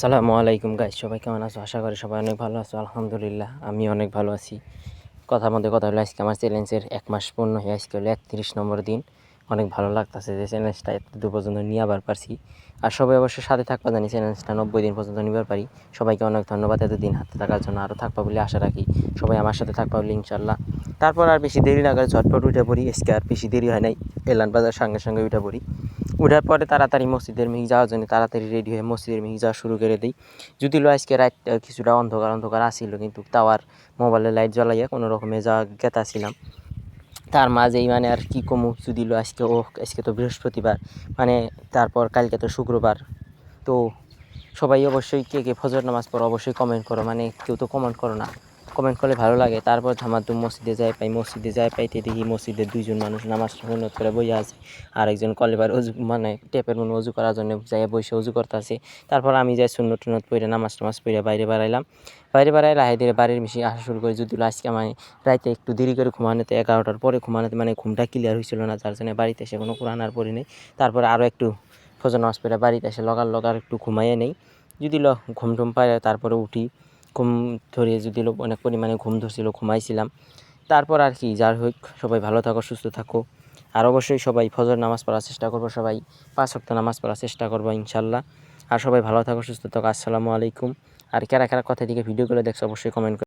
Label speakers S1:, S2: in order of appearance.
S1: আসসালামু আলাইকুম গাইস, সবাই কেমন আছো? আশা করি সবাই অনেক ভালো আছো। আলহামদুলিল্লাহ আমি অনেক ভালো আছি। কথার মধ্যে কথা হলো, আজকে আমার চ্যালেঞ্জের 1 মাস পূর্ণ হয়ে আজকে হলো 31 নম্বর দিন। অনেক ভালো লাগতেছে যে চ্যালেঞ্জটা এতদূর পর্যন্ত নিয়ে আবার পারছি। আর সবাই অবশ্যই সাথে থাকবা, জানি চ্যালেঞ্জটা 90 দিন পর্যন্ত নিবার পারি। সবাইকে অনেক ধন্যবাদ এতদিন হাতে থাকার জন্য। আরও থাকবা বলে আশা রাখি, সবাই আমার সাথে থাকবা বলে ইনশাল্লাহ। তারপর আর বেশি দেরি না করে ঝটপট উঠে পড়ি। আজকে আর বেশি দেরি হয় নাই, এলান বাজার সঙ্গে সঙ্গে উঠে পড়ি। উঠার পরে তাড়াতাড়ি মসজিদের মিহি যাওয়ার জন্য তাড়াতাড়ি রেডি হয়ে মসজিদের মিহি যাওয়া শুরু করে দিই। যদিও আজকে রাত কিছুটা অন্ধকার অন্ধকার আসছিল, কিন্তু তাও আর মোবাইলে লাইট জ্বালাইয়া কোনো রকমে যাওয়া গেতাছিলাম। তার মাঝেই মানে আর কি কমু, যদি আজকে তো বৃহস্পতিবার, মানে তারপর কালকে তো শুক্রবার। তো সবাই অবশ্যই কে কে ফজর নামাজ পড়ো অবশ্যই কমেন্ট করো, মানে কেউ তো কমেন্ট করো না, কমেন্ট করলে ভালো লাগে। তারপর ধামাধুম মসজিদে যাই পাইতে দেখি মসজিদে দুইজন মানুষ নামাজ সুন্নত করে বইয়া আছে, আর একজন কলেবার অজু মানে টেপের মনে অজু করার জন্য যাই বসে অজু করতে আছে। তারপর আমি যাই সুন্নত টুন্নত পড়ে নামাজ পড়ে বাইরে বাড়াইলাম। লাহে ধীরে বাড়ির মিশিয়ে আসা শুরু করি। যদি আজকে মানে রাইতে একটু দেরি করে ঘুমানোতে, 11টার পরে ঘুমানোতে মানে ঘুমটা ক্লিয়ার হয়েছিল না, যার জন্য বাড়িতে এসে কোনো কোরআন আর পড়ি নেই। তারপরে আরও একটু ফজর নামাজ পড়ে বাড়িতে এসে লগার একটু ঘুমাইয়ে নেই। যদি ঘুম টুম পায় তারপরে উঠি। ঘুম ধরিয়ে যদি অনেক পরিমাণে ঘুম ধরছিল, ঘুমাইছিলাম। তারপর আর কি, যার হোক, সবাই ভালো থাকো, সুস্থ থাকো। আর অবশ্যই সবাই ফজর নামাজ পড়ার চেষ্টা করবো, সবাই 5 ওয়াক্ত নামাজ পড়ার চেষ্টা করবো ইনশাল্লাহ। আর সবাই ভালো থাকো, সুস্থ থাকো। আসসালামু আলাইকুম। আর কারা কারা কথা দিকে ভিডিওগুলো দেখছো অবশ্যই কমেন্ট